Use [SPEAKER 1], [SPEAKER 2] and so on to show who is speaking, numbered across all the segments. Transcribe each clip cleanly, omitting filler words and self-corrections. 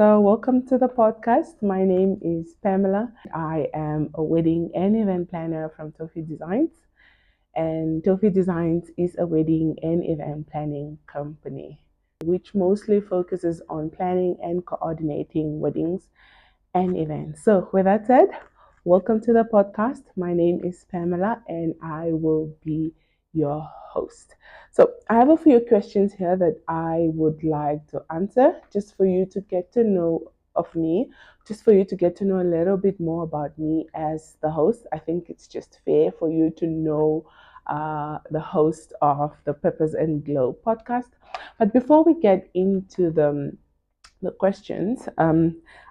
[SPEAKER 1] So, welcome to the podcast. My name is Pamela. I am a wedding and event planner from Tofi Designs. And Tofi Designs is a wedding and event planning company, which mostly focuses on planning and coordinating weddings and events. So, with that said, welcome to the podcast. My name is Pamela, and I will be your host. So, I have a few questions here that I would like to answer just for you to get to know of me, just for you to get to know a little bit more about me as the host. I think it's just fair for you to know the host of the Purpose and Glow podcast. But before we get into the questions,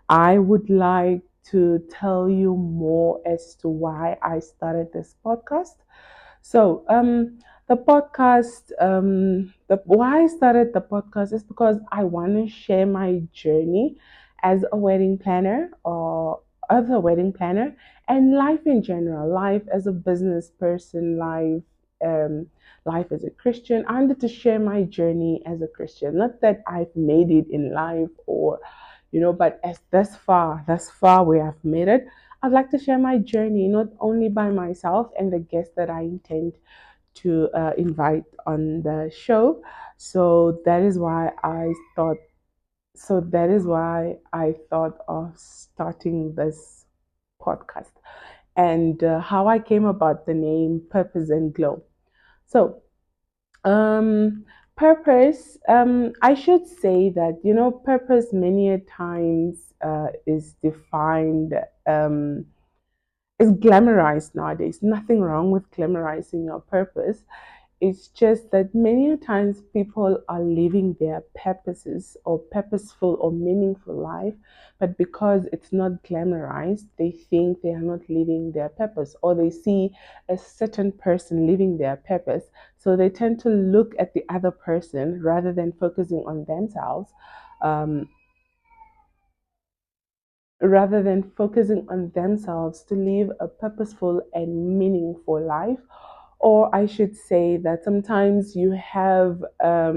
[SPEAKER 1] I would like to tell you more as to why I started this podcast. So, the podcast, the why I started the podcast is because I want to share my journey as a wedding planner or other wedding planner and life in general, life as a business person, um, life as a Christian. I wanted to share my journey as a Christian. Not that I've made it in life or, but as thus far where I've made it, I'd like to share my journey, not only by myself and the guests that I intend to invite on the show. So that is why I thought. So that is why I thought of starting this podcast and how I came about the name Purpose and Glow. So um, purpose, I should say that, purpose many a times is defined, is glamorized nowadays. Nothing wrong with glamorizing your purpose. It's just that many a times people are living their purposes or purposeful or meaningful life, but because it's not glamorized, they think they are not living their purpose, or they see a certain person living their purpose. So they tend to look at the other person rather than focusing on themselves. Um, Rather than focusing on themselves to live a purposeful and meaningful life. Or I should say that sometimes you have a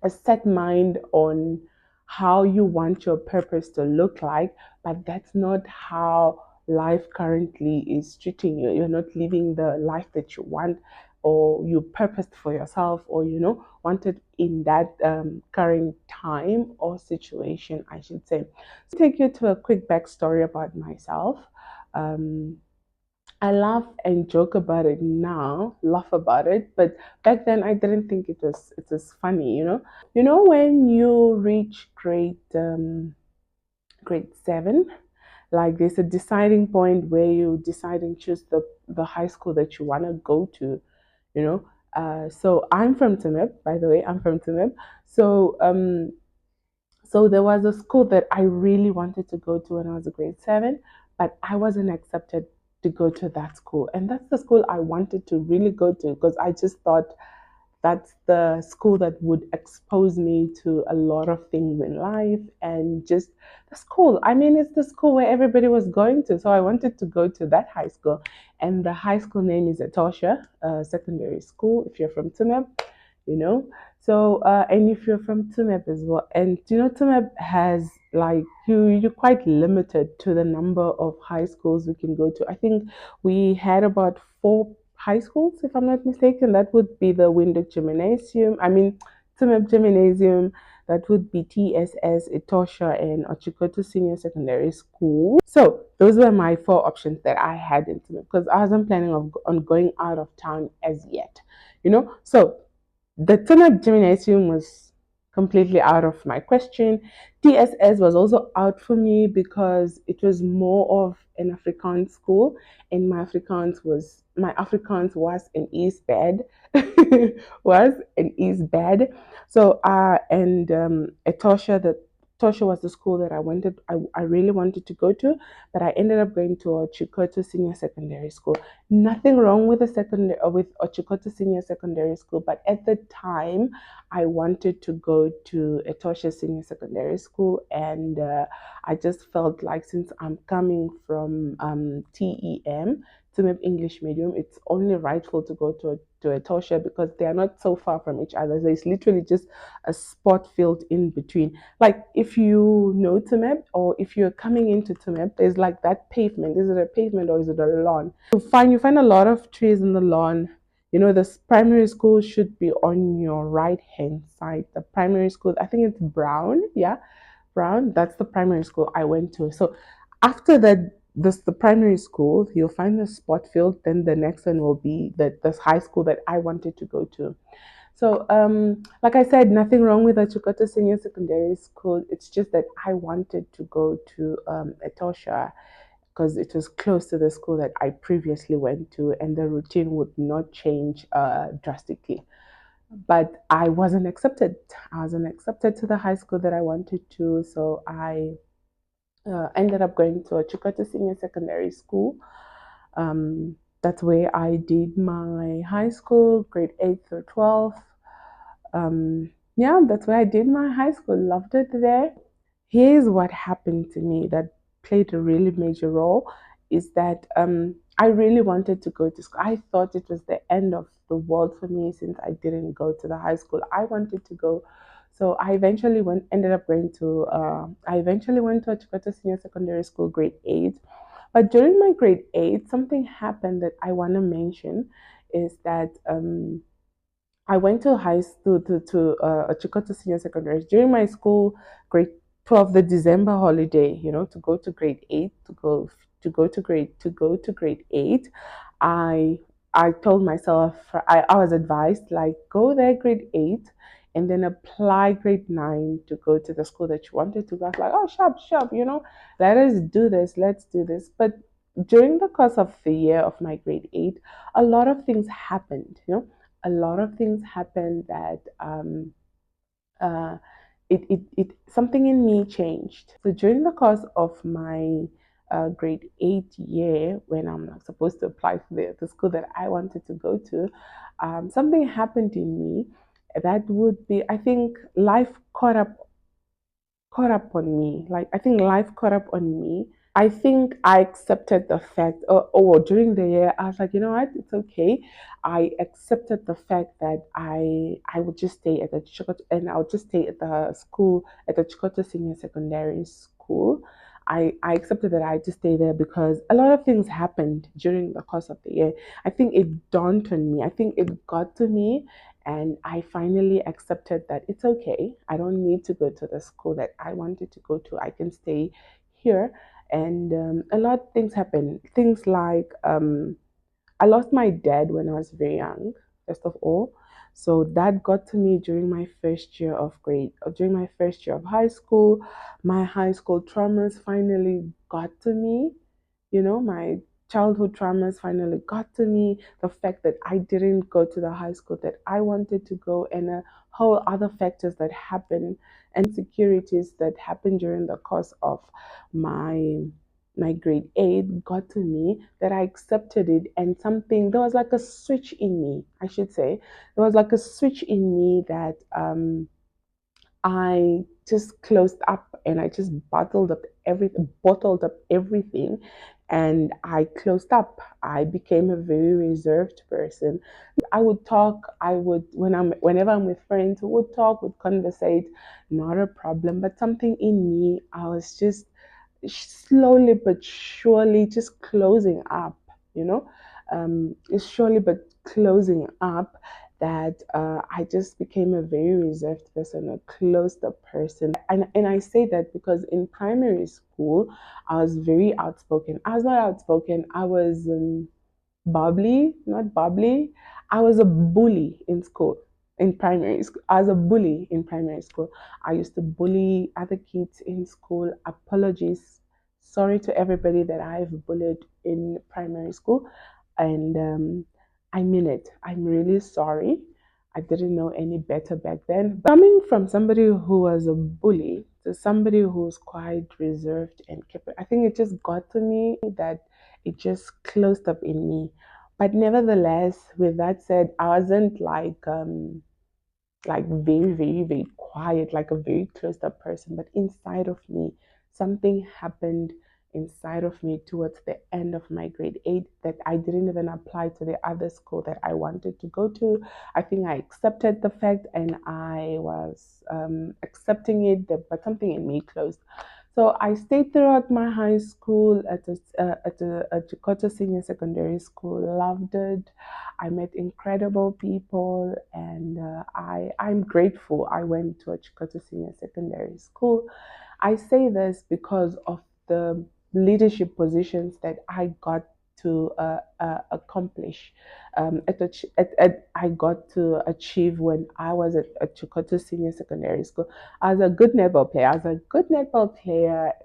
[SPEAKER 1] set mind on how you want your purpose to look like, but that's not how life currently is treating you. You're not living the life that you want or you purposed for yourself, or wanted in that current time or situation, I should say. So take you to a quick backstory about myself. um, I laugh and joke about it now, laugh about it, but back then I didn't think it was funny. When you reach grade 7, like there's a deciding point where you decide and choose the high school that you want to go to, you know. So I'm from Timib, by the way. I'm from Timib. So there was a school that I really wanted to go to when I was a grade 7, but I wasn't accepted to go to that school. And that's the school I wanted to really go to because I just thought that's the school that would expose me to a lot of things in life and just the school. I mean, it's the school where everybody was going to. So I wanted to go to that high school. And the high school name is Etosha Secondary School, if you're from Timib, you know. So and if you're from Tumeb as well, and Tumeb has like you're quite limited to the number of high schools we can go to. I think we had about 4 high schools, if I'm not mistaken. That would be the Windhoek Gymnasium. I mean, Tumeb Gymnasium. That would be TSS, Etosha, and Ochikoto Senior Secondary School. So those were my 4 options that I had in Tumeb because I wasn't planning on going out of town as yet. So the Tunab Gymnasium was completely out of my question. TSS was also out for me because it was more of an Afrikaans school, and my Afrikaans was and is bad, was and is bad. So and Etosha, Tosha was the school that I really wanted to go to, but I ended up going to Chikoto Senior Secondary School. Nothing wrong with with Ochikoto Senior Secondary School, but at the time I wanted to go to Etosha Senior Secondary School, and I just felt like since I'm coming from TEM, Timib English Medium, it's only rightful to go to Etosha because they are not so far from each other. There's literally just a spot field in between. Like if you know Tumeb or if you're coming into Tumeb, there's like that pavement. Is it a pavement or is it a lawn? You find a lot of trees in the lawn. This primary school should be on your right hand side. The primary school, I think it's Brown. Yeah, Brown. That's the primary school I went to. So after that, this the primary school. You'll find the spot field. Then the next one will be this high school that I wanted to go to. So, like I said, nothing wrong with the Chukota Senior Secondary School. It's just that I wanted to go to Etosha because it was close to the school that I previously went to, and the routine would not change drastically. But I wasn't accepted. I wasn't accepted to the high school that I wanted to, so I ended up going to a Chukota Senior Secondary School. That's where I did my high school, grade 8 through 12. Yeah, that's where I did my high school. Loved it there. Here's what happened to me that played a really major role is that I really wanted to go to school. I thought it was the end of the world for me since I didn't go to the high school. I wanted to go. So I eventually went to a Chikota Senior Secondary School, grade 8. But during my grade 8, something happened that I want to mention is that I went to high school to Chikoto Senior Secondary during my school grade 12, the December holiday. To go to grade 8, to go to grade 8. I I told myself I was advised like go there grade 8 and then apply grade 9 to go to the school that you wanted to go. I was like, oh, sharp, sharp, let us do this, let's do this. But during the course of the year of my grade 8, a lot of things happened. A lot of things happened that uh, it something in me changed. So during the course of my grade 8 year, when I'm not supposed to apply for the school that I wanted to go to, something happened in me that would be, I think, life caught up on me. Like I think life caught up on me. I think I accepted the fact, during the year, I was like, you know what, it's okay. I accepted the fact that I would just stay at the Chikoto, and I'll just stay at the school, at the Chikoto Senior Secondary School. I accepted that I just stay there because a lot of things happened during the course of the year. I think it dawned on me. I think it got to me, and I finally accepted that it's okay. I don't need to go to the school that I wanted to go to. I can stay here. And a lot of things happen. Things like I lost my dad when I was very young, first of all. So that got to me during my first year of during my first year of high school. My high school traumas finally got to me. My childhood traumas finally got to me. The fact that I didn't go to the high school that I wanted to go, and a whole other factors that happened, and insecurities that happened during the course of my my grade 8 got to me, that I accepted it, and something, there was like a switch in me, I should say. There was like a switch in me that I just closed up, and I just bottled up everything, and I closed up. I became a very reserved person. I would talk, I would whenever I'm with friends, we would talk, would conversate, not a problem. But something in me, I was just slowly but surely just closing up, you know, slowly but closing up, that I just became a very reserved person, a closed up person. And I say that because in primary school, I was very outspoken. I was not outspoken, I was bubbly, not bubbly. I was a bully in school, in primary school. I was a bully in primary school. I used to bully other kids in school. Apologies. Sorry to everybody that I've bullied in primary school. And I mean it. I'm really sorry. I didn't know any better back then. But coming from somebody who was a bully to somebody who's quite reserved and kept, I think it just got to me that it just closed up in me. But nevertheless, with that said, I wasn't like very, very, very quiet, like a very closed up person. But inside of me, something happened inside of me towards the end of my grade 8 that I didn't even apply to the other school that I wanted to go to. I think I accepted the fact and I was accepting it, but something in me closed. So I stayed throughout my high school at Chikoto Senior Secondary School. Loved it. I met incredible people, and I'm grateful I went to a Chikoto Senior Secondary School. I say this because of the leadership positions that I got to accomplish, I got to achieve when I was at Chikoto Senior Secondary School. As a good netball player,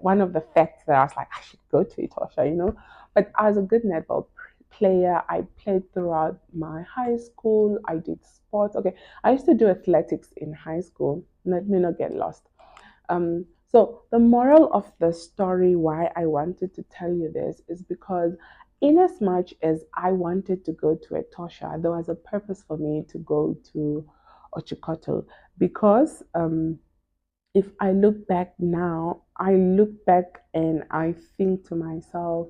[SPEAKER 1] one of the facts that I was like, I should go to Etosha, But as a good netball player, I played throughout my high school. I did sports. Okay, I used to do athletics in high school. Let me not get lost. So the moral of the story, why I wanted to tell you this, is because in as much as I wanted to go to Etosha, there was a purpose for me to go to Ochikoto because if I look back now, I look back and I think to myself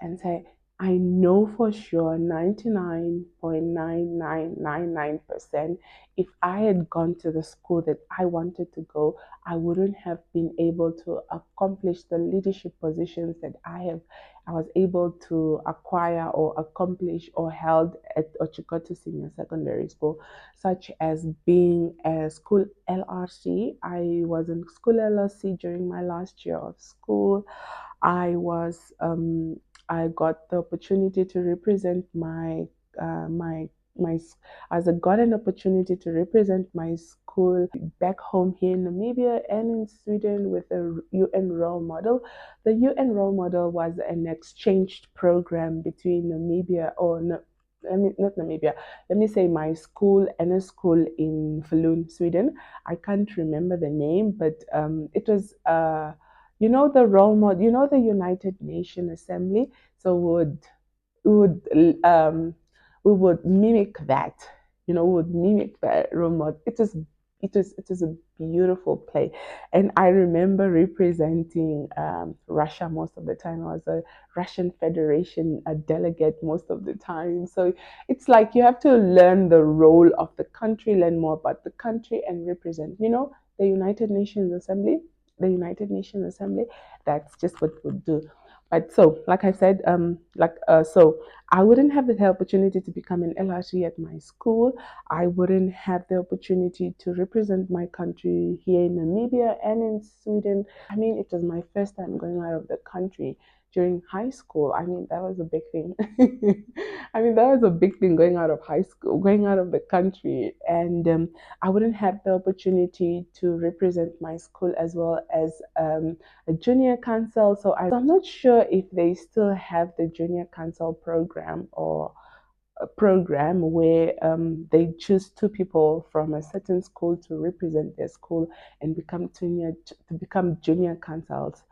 [SPEAKER 1] and say, I know for sure 99.9999% if I had gone to the school that I wanted to go, I wouldn't have been able to accomplish the leadership positions that I was able to acquire or accomplish or held at Ochikoto Senior Secondary School, such as being a school LRC. I was in school LRC during my last year of school. I was I got the opportunity to represent my as I got an opportunity to represent my school back home here in Namibia and in Sweden with a UN role model. The UN role model was an exchange program between Namibia or no, I mean, not Namibia. Let me say my school and a school in Falun, Sweden. I can't remember the name, but it was the role model, the United Nations Assembly. So would we would mimic that, we would mimic that role model. It is a beautiful play, and I remember representing Russia most of the time. I was a Russian Federation a delegate most of the time. So it's like you have to learn the role of the country, learn more about the country, and represent. The United Nations Assembly, the United Nations Assembly. That's just what we do. But so, like I said, so I wouldn't have the opportunity to become an LRT at my school. I wouldn't have the opportunity to represent my country here in Namibia and in Sweden. I mean, it was my first time going out of the country during high school. I mean, that was a big thing. I mean, that was a big thing going out of high school, going out of the country. And I wouldn't have the opportunity to represent my school as well as a junior council. So I'm not sure if they still have the junior council program or a program where they choose two people from a certain school to represent their school and become junior councils,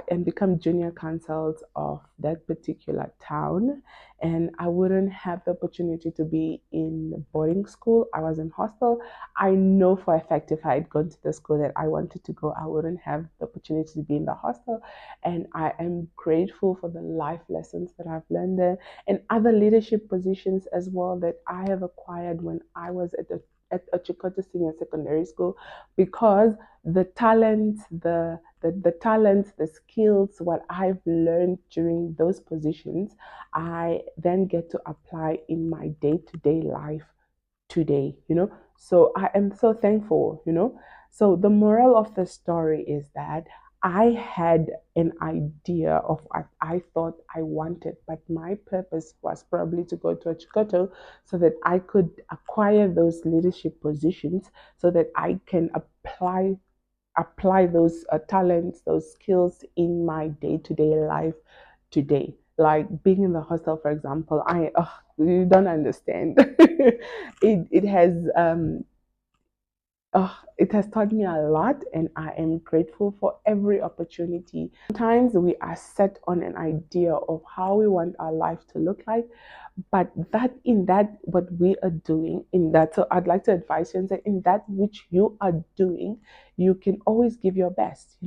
[SPEAKER 1] and become junior councils of that particular town. And I wouldn't have the opportunity to be in boarding school. I was in hostel. I know for a fact if I had gone to the school that I wanted to go, I wouldn't have the opportunity to be in the hostel. And I am grateful for the life lessons that I've learned there and other leadership positions as well that I have acquired when I was at a Chikoto Senior Secondary School, because the talent, the talents, the skills, what I've learned during those positions, I then get to apply in my day-to-day life today. So I am so thankful. So the moral of the story is that I had an idea of what I thought I wanted, but my purpose was probably to go to a Chikoto so that I could acquire those leadership positions so that I can apply those talents, those skills in my day-to-day life today. Like being in the hostel, for example, oh, you don't understand. It has It has taught me a lot, and I am grateful for every opportunity. Sometimes we are set on an idea of how we want our life to look like, but that in that what we are doing in that, so I'd like to advise you and say, in that which you are doing, you can always give your best.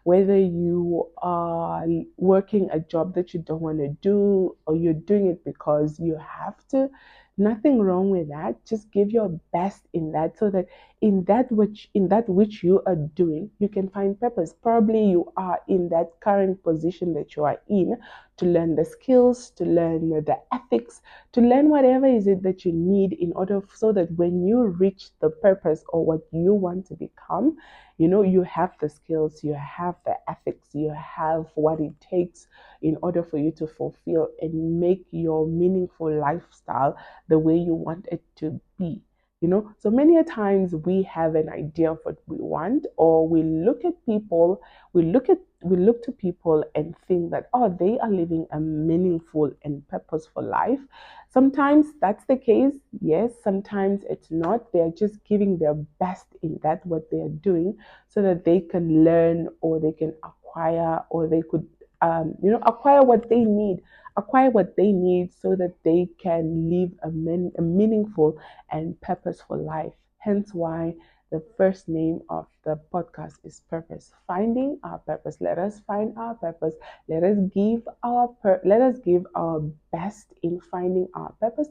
[SPEAKER 1] Whether you are working a job that you don't want to do, or you're doing it because you have to, nothing wrong with that. Just give your best in that, so that in that which you are doing, you can find purpose. Probably you are in that current position that you are in to learn the skills, to learn the ethics, to learn whatever is it that you need in order, so that when you reach the purpose or what you want to become, you have the skills, you have the ethics, you have what it takes in order for you to fulfill and make your meaningful lifestyle the way you want it to be. So many a times we have an idea of what we want, or we look to people and think that, oh, they are living a meaningful and purposeful life. Sometimes that's the case, yes. Sometimes it's not. They're just giving their best in that what they're doing, so that they can learn, or they can acquire, or they could acquire what they need, so that they can live a meaningful and purposeful life. Hence why the first name of the podcast is Purpose. Finding our purpose. Let us find our purpose. Let us give our best in finding our purpose.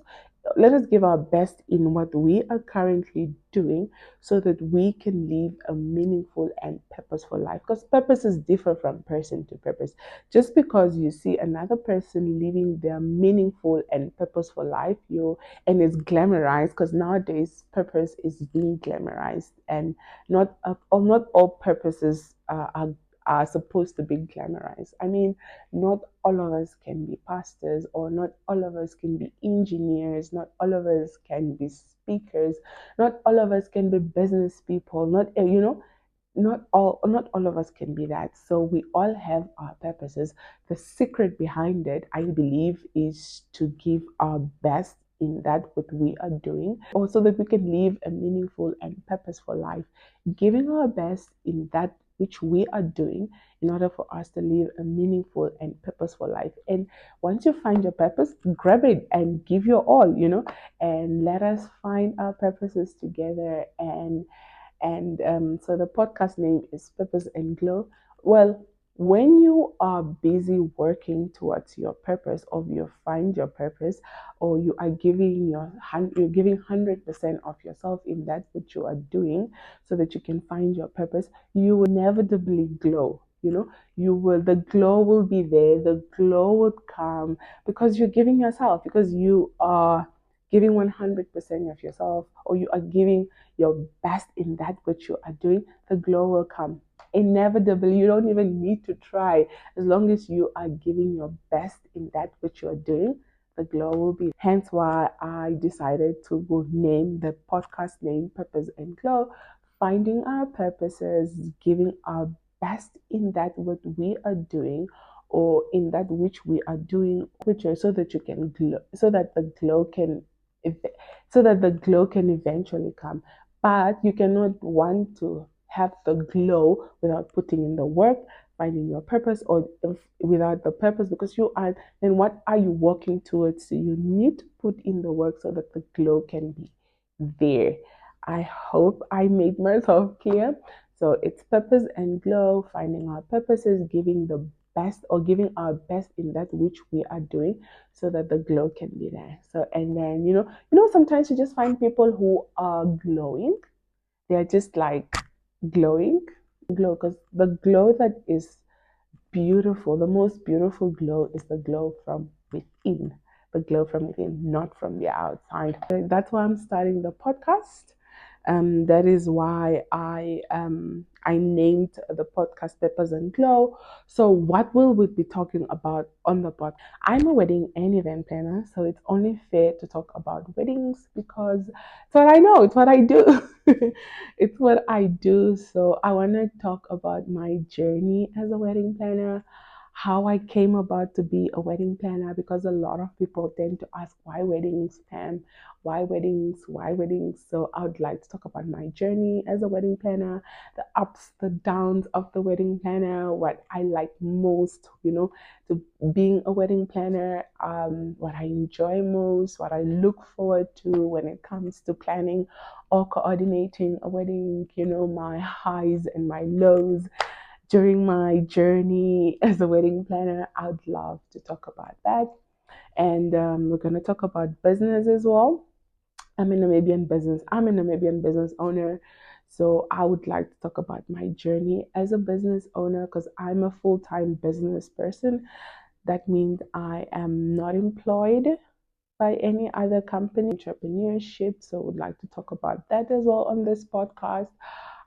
[SPEAKER 1] Let us give our best in what we are currently doing, so that we can live a meaningful and purposeful life. Because purpose is different from person to purpose. Just because you see another person living their meaningful and purposeful life, and it's glamorized, because nowadays purpose is being glamorized, and not all purposes are supposed to be glamorized. I mean, not all of us can be pastors, or not all of us can be engineers, not all of us can be speakers, not all of us can be business people, not all of us can be that. So we all have our purposes. The secret behind it, I believe, is to give our best in that what we are doing, also that we can live a meaningful and purposeful life, giving our best in that which we are doing, in order for us to live a meaningful and purposeful life. And once you find your purpose, grab it and give your all, and let us find our purposes together. And so the podcast name is Purpose and Glow. Well, when you are busy working towards your purpose, or you find your purpose, or you're giving 100% of yourself in that which you are doing, so that you can find your purpose, you will inevitably glow. The glow will be there. The glow would come because you're giving yourself, because you are giving 100% of yourself, or you are giving your best in that which you are doing. The glow will come inevitably. You don't even need to try. As long as you are giving your best in that which you are doing, the glow will be. Hence why I decided to name the podcast name Purpose and Glow. Finding our purposes, giving our best in that what we are doing, or in that which we are doing, so that you can glow, so that the glow can eventually come. But you cannot want to have the glow without putting in the work, finding your purpose, or without the purpose, because you are, then what are you working towards? So you need to put in the work, so that the glow can be there. I hope I made myself clear. So it's Purpose and Glow, finding our purposes, giving the best, or giving our best in that which we are doing, so that the glow can be there. So, and then, sometimes you just find people who are glowing. They're just like glowing, glow, because the glow that is beautiful, the most beautiful glow, is the glow from within, the glow from within, not from the outside. That's why I'm starting the podcast. That is why I named the podcast Peppers and Glow. So what will we be talking about on the podcast? I'm a wedding and event planner, so it's only fair to talk about weddings, because it's what I know, it's what I do. It's what I do. So I want to talk about my journey as a wedding planner, how I came about to be a wedding planner, because a lot of people tend to ask, why weddings, Pam? Why weddings? Why weddings? So I would like to talk about my journey as a wedding planner, the ups, the downs of the wedding planner, what I like most, to being a wedding planner, what I enjoy most, what I look forward to when it comes to planning or coordinating a wedding, my highs and my lows during my journey as a wedding planner. I'd love to talk about that. And we're going to talk about business as well. I'm a Namibian business owner. So I would like to talk about my journey as a business owner, because I'm a full-time business person. That means I am not employed by any other company, entrepreneurship. So I would like to talk about that as well on this podcast.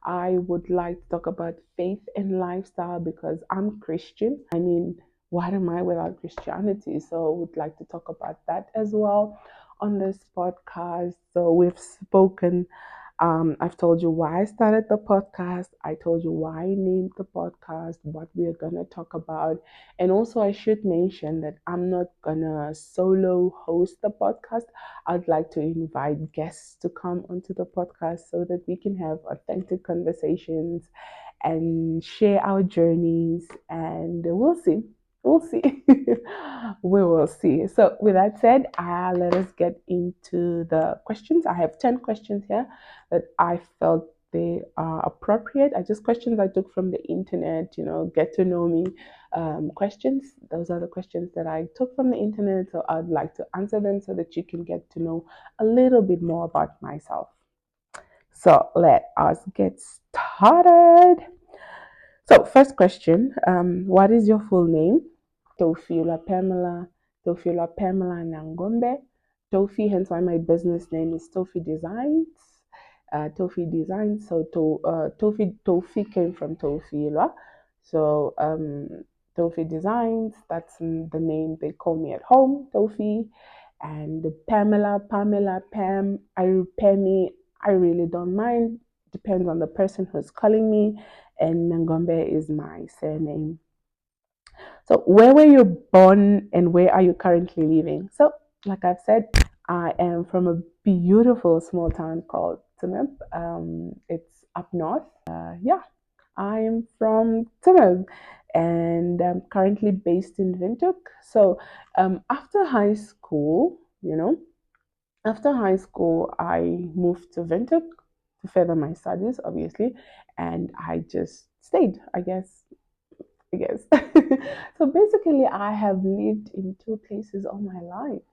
[SPEAKER 1] I would like to talk about faith and lifestyle, because I'm Christian. I mean, what am I without Christianity? So I would like to talk about that as well on this podcast. So we've spoken. I've told you why I started the podcast. I told you why I named the podcast, what we're going to talk about. And also, I should mention that I'm not going to solo host the podcast. I'd like to invite guests to come onto the podcast so that we can have authentic conversations and share our journeys. And we'll see. We'll see. We will see. So, with that said, let us get into the questions. I have 10 questions here that I felt they are appropriate. I just questions I took from the internet, get to know me questions. Those are the questions that I took from the internet. So I'd like to answer them so that you can get to know a little bit more about myself. So let us get started. So first question, what is your full name? Tofila Pamela Nangombe. Tofi, hence why my business name is Tofi Designs. Tofi Designs. So Tofi came from Tofila. So Tofi Designs, that's the name they call me at home, Tofi. And Pamela, Pam, Pammy, I really don't mind. Depends on the person who's calling me. And Nangombe is my surname. So, where were you born and where are you currently living? So, like I've said, I am from a beautiful small town called Timip. It's up north. Yeah, I am from Timip and I'm currently based in Windhoek. So, after high school, I moved to Windhoek to further my studies, obviously, and I just stayed, I guess. So basically, I have lived in two places all my life.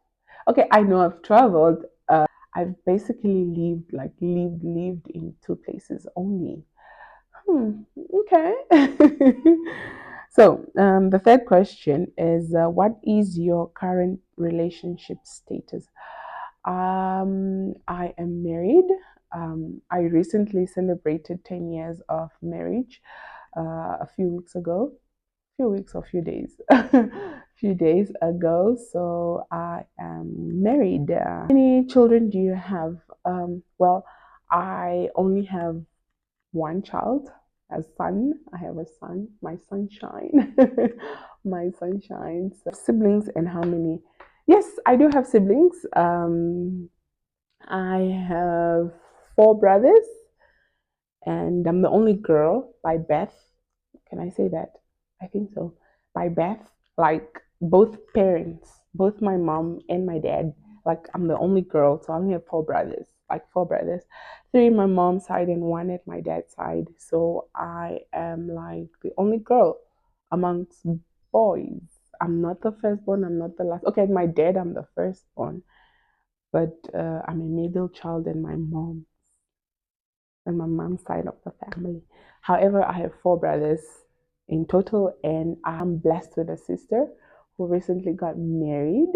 [SPEAKER 1] Okay, I know I've traveled. I've basically lived in two places only. Okay. So the third question is, what is your current relationship status? I am married. I recently celebrated 10 years of marriage a few weeks ago. Few weeks or few days, few days ago. So I am married. How many children do you have? Well, I only have one child, a son. I have a son, my sunshine, my sunshine. So siblings and how many? Yes, I do have siblings. I have four brothers, and I'm the only girl by birth. Can I say that? I think so. By birth, like both parents, both my mom and my dad. Like I'm the only girl, so I only have four brothers. Like four brothers, three my mom's side and one at my dad's side. So I am like the only girl amongst boys. I'm not the firstborn. I'm not the last. Okay, my dad, I'm the firstborn, but I'm a middle child and my mom's side of the family. However, I have four brothers in total, and I'm blessed with a sister who recently got married,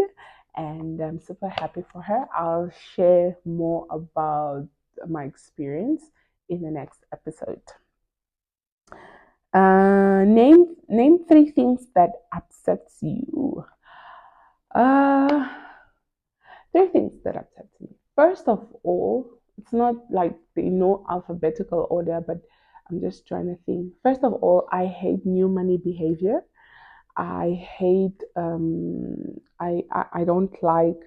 [SPEAKER 1] and I'm super happy for her. I'll share more about my experience in the next episode. Name three things that upsets you. Uh, Three things that upsets me. First of all, it's not like the no alphabetical order, but I'm just trying to think. First of all, I hate new money behavior. I hate I don't like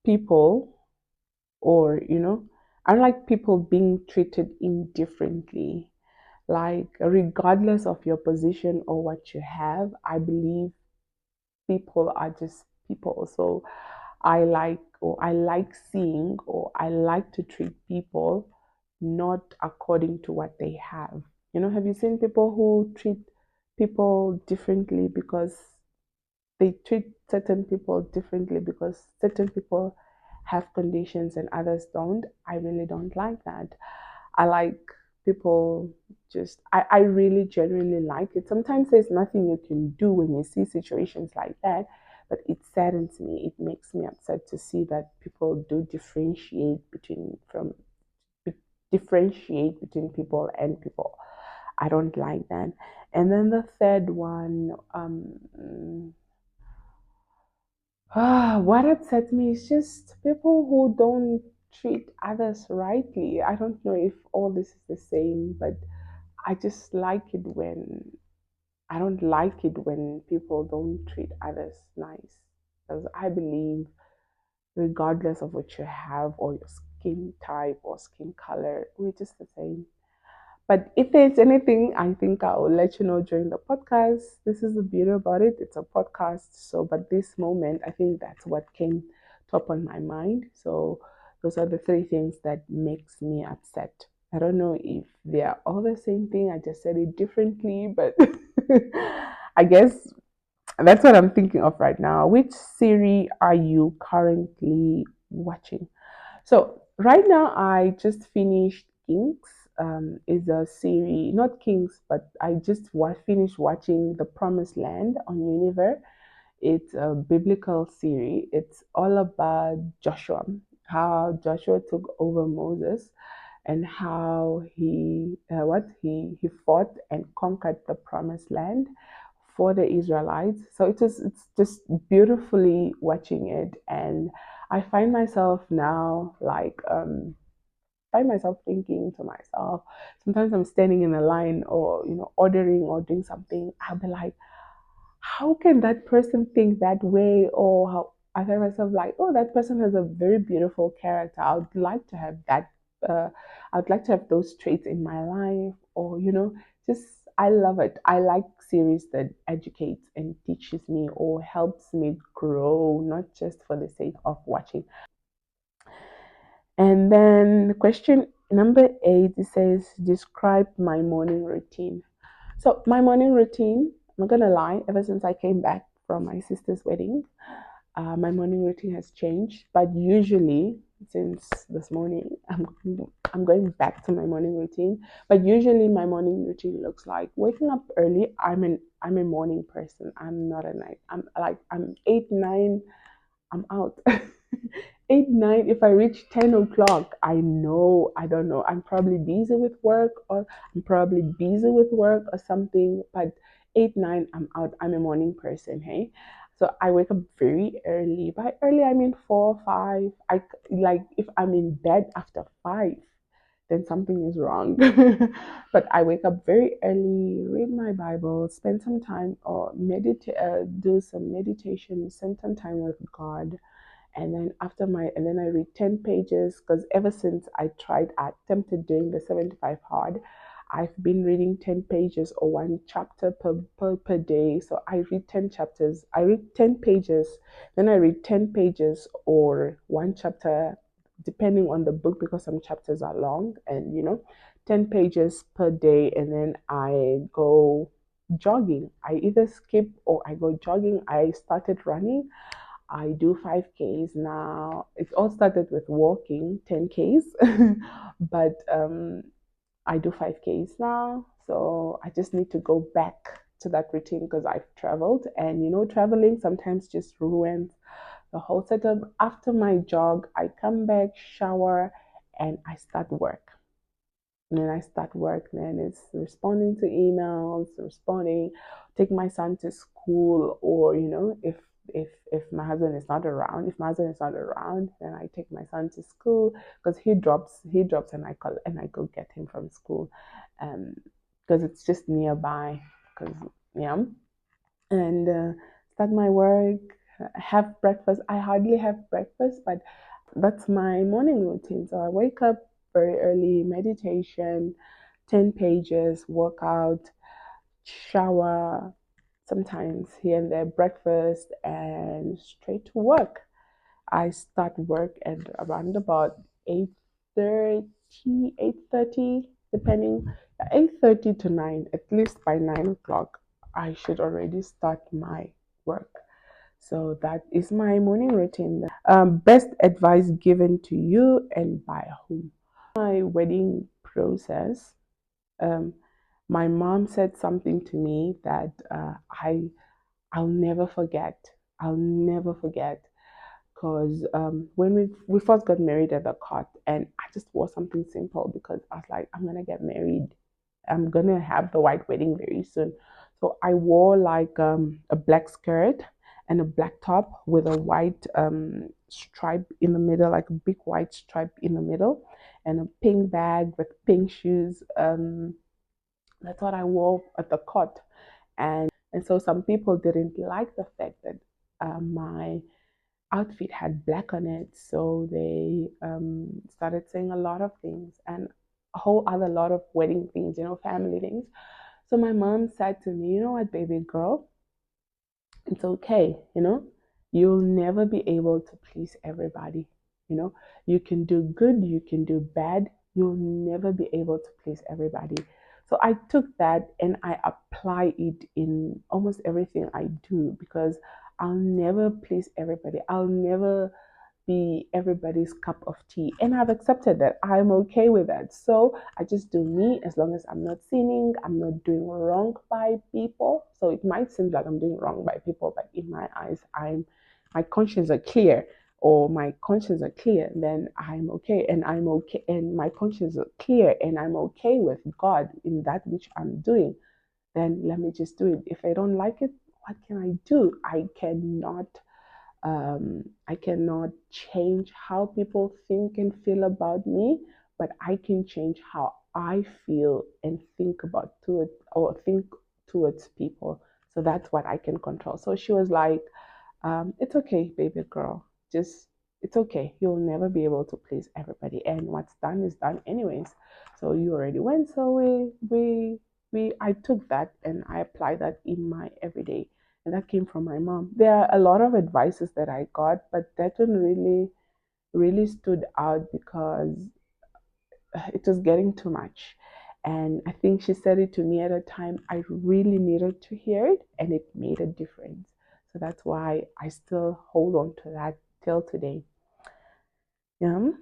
[SPEAKER 1] people, or I don't like people being treated indifferently. Like, regardless of your position or what you have, I believe people are just people. So I like seeing, or I like to treat people not according to what they have. Have you seen people who treat people differently because they treat certain people differently because certain people have conditions and others don't? I really don't like that. I like people, I really genuinely like it. Sometimes there's nothing you can do when you see situations like that, but it saddens me. It makes me upset to see that people do differentiate between people and people. I don't like that. And then the third one, what upsets me is just people who don't treat others rightly. I don't know if all this is the same, but I just like it when I don't like it when people don't treat others nice. Because I believe, regardless of what you have or your skin type or skin color, we're just the same. But if there's anything, I think I'll let you know during the podcast. This is the beauty about it. It's a podcast. So, but this moment, I think that's what came top on my mind. So those are the three things that makes me upset. I don't know if they are all the same thing. I just said it differently, but I guess that's what I'm thinking of right now. Which series are you currently watching? So right now, I just finished Kings. Is a series, not Kings, but I just finished watching The Promised Land on Univer. It's a biblical series. It's all about Joshua, how Joshua took over Moses, and how he fought and conquered the Promised Land for the Israelites. So it's just beautifully watching it, and I find myself now like find myself thinking to myself. Sometimes I'm standing in a line, or ordering or doing something. I'll be like, how can that person think that way? Or how I find myself like, oh, that person has a very beautiful character. I would like to have that. Uh, I would like to have those traits in my life. Or just I love it. I like series that educates and teaches me or helps me grow, not just for the sake of watching. And then question number 8, it says, describe my morning routine. So my morning routine, I'm not gonna lie, ever since I came back from my sister's wedding, my morning routine has changed. But usually, since this morning, I'm going back to my morning routine. But usually, my morning routine looks like waking up early. I'm a morning person. I'm not a night. I'm 8 9. I'm out. 8 9. If I reach 10 o'clock, I don't know. I'm probably busy with work, or something. But 8 9, I'm out. I'm a morning person. Hey, so I wake up very early. By early, I mean 4 5. Like if I'm in bed after 5, then something is wrong. But I wake up very early, read my Bible, spend some time, or meditate, do some meditation, spend some time with God. And then and then I read 10 pages, because ever since I attempted doing the 75 hard, I've been reading 10 pages or one chapter per day. So I read 10 chapters, I read 10 pages, then I read 10 pages or one chapter, depending on the book, because some chapters are long, and 10 pages per day. And then I go jogging. I either skip or I go jogging. I started running. I do 5Ks now. It all started with walking 10Ks, but I do 5Ks now. So I just need to go back to that routine, because I've traveled, and traveling sometimes just ruins the whole setup. After my jog, I come back, shower, and I start work. And then I start work, then it's responding to emails, responding, take my son to school, or if my husband is not around, then I take my son to school, because he drops and I go get him from school, because it's just nearby. because yeah, and start my work, have breakfast. I hardly have breakfast, but that's my morning routine. So I wake up very early, meditation, 10 pages, workout, shower, sometimes here and there, breakfast, and straight to work. I start work at around about 8:30, 8:30, depending, 8:30 to 9. At least by 9 o'clock, I should already start my work. So that is my morning routine. Best advice given to you and by whom? My wedding process. Um, my mom said something to me that I'll never forget. I'll never forget because when we first got married at the court, and I just wore something simple because I was like, I'm gonna get married, I'm gonna have the white wedding very soon. So I wore like a black skirt and a black top with a white stripe in the middle, like a big white stripe in the middle, and a pink bag with pink shoes. That's what I wore at the court, and so some people didn't like the fact that my outfit had black on it, so they started saying a lot of things and a whole other lot of wedding things, family things. So my mom said to me, you know what, baby girl, it's okay, you'll never be able to please everybody. You can do good, you can do bad, you'll never be able to please everybody. So I took that and I apply it in almost everything I do, because I'll never please everybody, I'll never be everybody's cup of tea. And I've accepted that. I'm okay with that. So I just do me, as long as I'm not sinning, I'm not doing wrong by people. So it might seem like I'm doing wrong by people, but in my eyes, my conscience are clear, or my conscience are clear, then I'm okay. And I'm okay, and my conscience are clear, and I'm okay with God in that which I'm doing. Then let me just do it. If I don't like it, what can I do? I cannot change how people think and feel about me, but I can change how I feel and think about to it, or think towards people. So that's what I can control. So she was like, it's okay, baby girl. Just, it's okay. You'll never be able to please everybody, and what's done is done anyways. So you already went. So I took that and I applied that in my everyday, and that came from my mom. There are a lot of advices that I got, but that one really stood out because it was getting too much. And I think she said it to me at a time I really needed to hear it, and it made a difference. So that's why I still hold on to that till today. Yeah.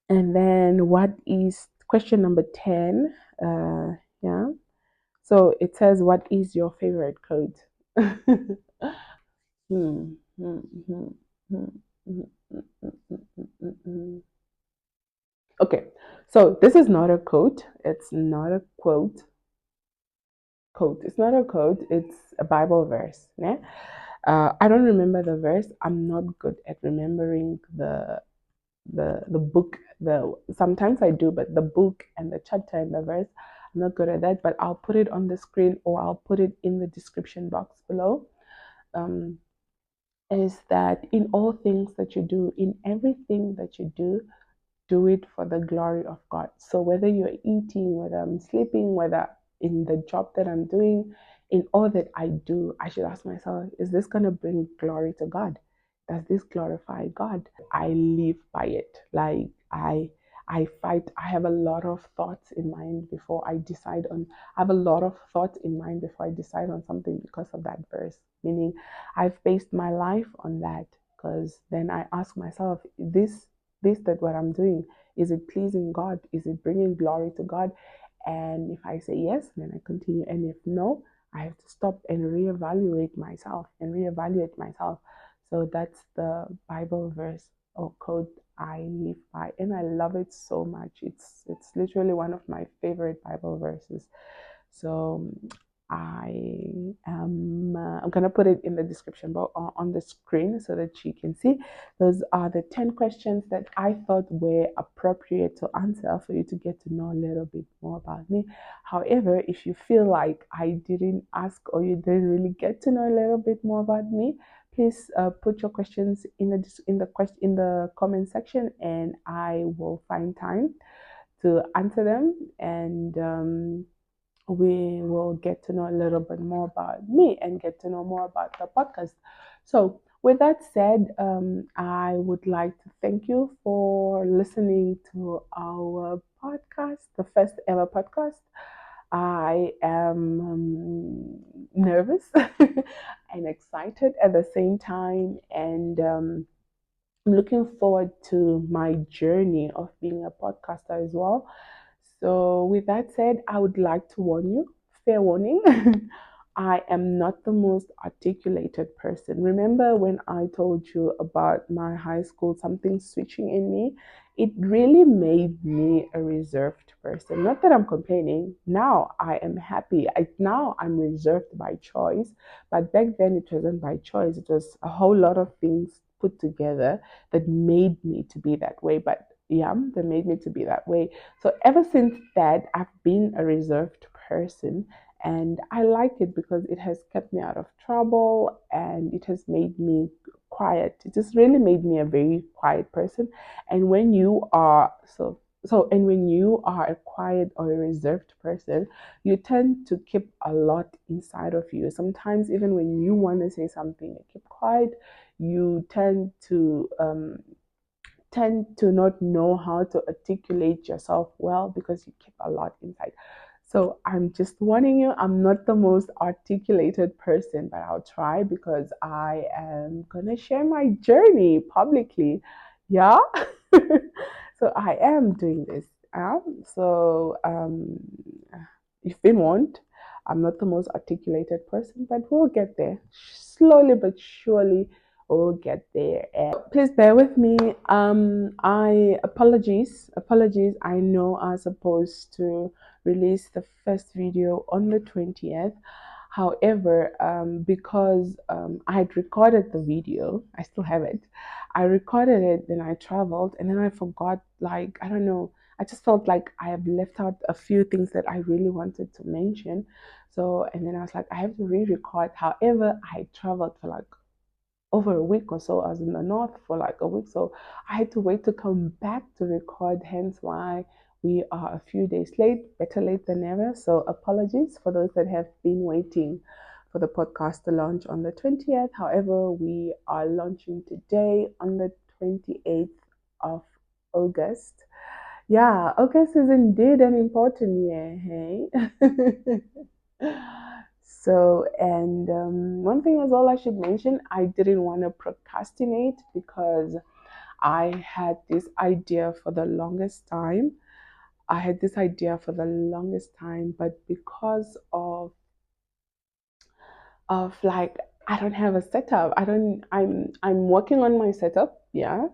[SPEAKER 1] And then what is question number 10? Yeah. So it says, what is your favorite code? Hmm, hmm, hmm, hmm, hmm, hmm, hmm, hmm, hmm, hmm. Okay, so this is not a quote. It's not a quote. It's not a quote. It's a Bible verse. Yeah? I don't remember the verse. I'm not good at remembering the book. The Sometimes I do, but the book and the chapter and the verse, I'm not good at that. But I'll put it on the screen, or I'll put it in the description box below. Um, is that in all things that you do, in everything that you do it for the glory of God. So whether you're eating, whether I'm sleeping, whether in the job that I'm doing, in all that I do, I should ask myself, is this going to bring glory to God? Does this glorify God? I live by it. Like I fight. I have a lot of thoughts in mind before I decide on. I have a lot of thoughts in mind before I decide on something because of that verse. Meaning, I've based my life on that, because then I ask myself, this that what I'm doing, is it pleasing God? Is it bringing glory to God? And if I say yes, then I continue. And if no, I have to stop and reevaluate myself. So that's the Bible verse or quote I live by, and I love it so much. It's literally one of my favorite Bible verses. So I'm gonna put it in the description box on the screen so that you can see. Those are the 10 questions that I thought were appropriate to answer for you to get to know a little bit more about me. However, if you feel like I didn't ask or you didn't really get to know a little bit more about me, please put your questions in the comment section, and I will find time to answer them, and we will get to know a little bit more about me and get to know more about the podcast. So, with that said, I would like to thank you for listening to our podcast, the first ever podcast. I am nervous and excited at the same time, and I'm looking forward to my journey of being a podcaster as well. So, with that said, I would like to warn you, fair warning, I am not the most articulated person. Remember when I told you about my high school, something switching in me? It really made me a reserved person. Not that I'm complaining. Now I am happy. Now I'm reserved by choice. But back then it wasn't by choice. It was a whole lot of things put together that made me to be that way. But yeah, that made me to be that way. So ever since that, I've been a reserved person, and I like it because it has kept me out of trouble and it has made me quiet. It just really made me a very quiet person. And when you are and when you are a quiet or a reserved person, you tend to keep a lot inside of you. Sometimes even when you want to say something, you keep quiet. You tend to not know how to articulate yourself well because you keep a lot inside. So I'm just warning you, I'm not the most articulated person, but I'll try because I am gonna share my journey publicly. Yeah. So I am doing this. You've been warned. I'm not the most articulated person, but we'll get there. Slowly but surely, we'll get there. And please bear with me. I apologies. I know I was supposed to release the first video on the 20th. However, because I had recorded the video, I still have it. I recorded it, then I traveled, and then I forgot. Like, I don't know. I just felt like I have left out a few things that I really wanted to mention. So, and then I was like, I have to re-record. However, I traveled for like over a week or so. I was in the north for like a week, so I had to wait to come back to record, hence why we are a few days late. Better late than never. So apologies for those that have been waiting for the podcast to launch on the 20th. However, we are launching today on the 28th of August. Yeah, August is indeed an important year, hey? So, and one thing as well I should mention, I didn't want to procrastinate because I had this idea for the longest time. But because of like I don't have a setup. I'm working on my setup, yeah.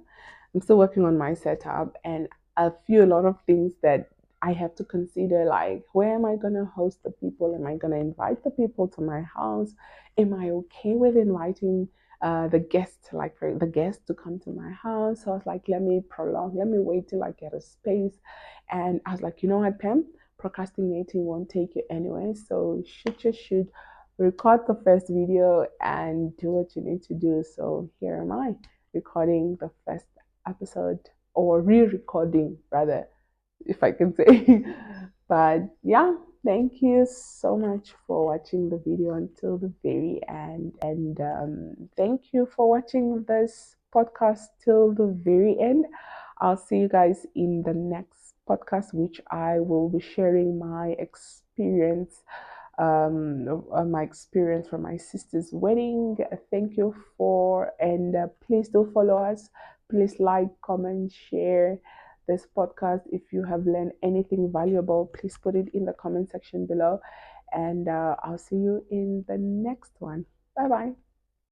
[SPEAKER 1] I'm still working on my setup and a lot of things that I have to consider, like where am I gonna host the people? Am I gonna invite the people to my house? Am I okay with inviting the guests, like for the guests to come to my house? So I was like, let me wait till I get a space. And I was like, you know what, Pam? Procrastinating won't take you anywhere. So shoot, record the first video and do what you need to do. So here am I recording the first episode, or re-recording rather, if I can say. But yeah, thank you so much for watching the video until the very end, and thank you for watching this podcast till the very end. I'll see you guys in the next podcast, which I will be sharing my experience from my sister's wedding. Thank you and please do follow us. Please like, comment, share this podcast. If you have learned anything valuable, please put it in the comment section below. And I'll see you in the next one. Bye bye.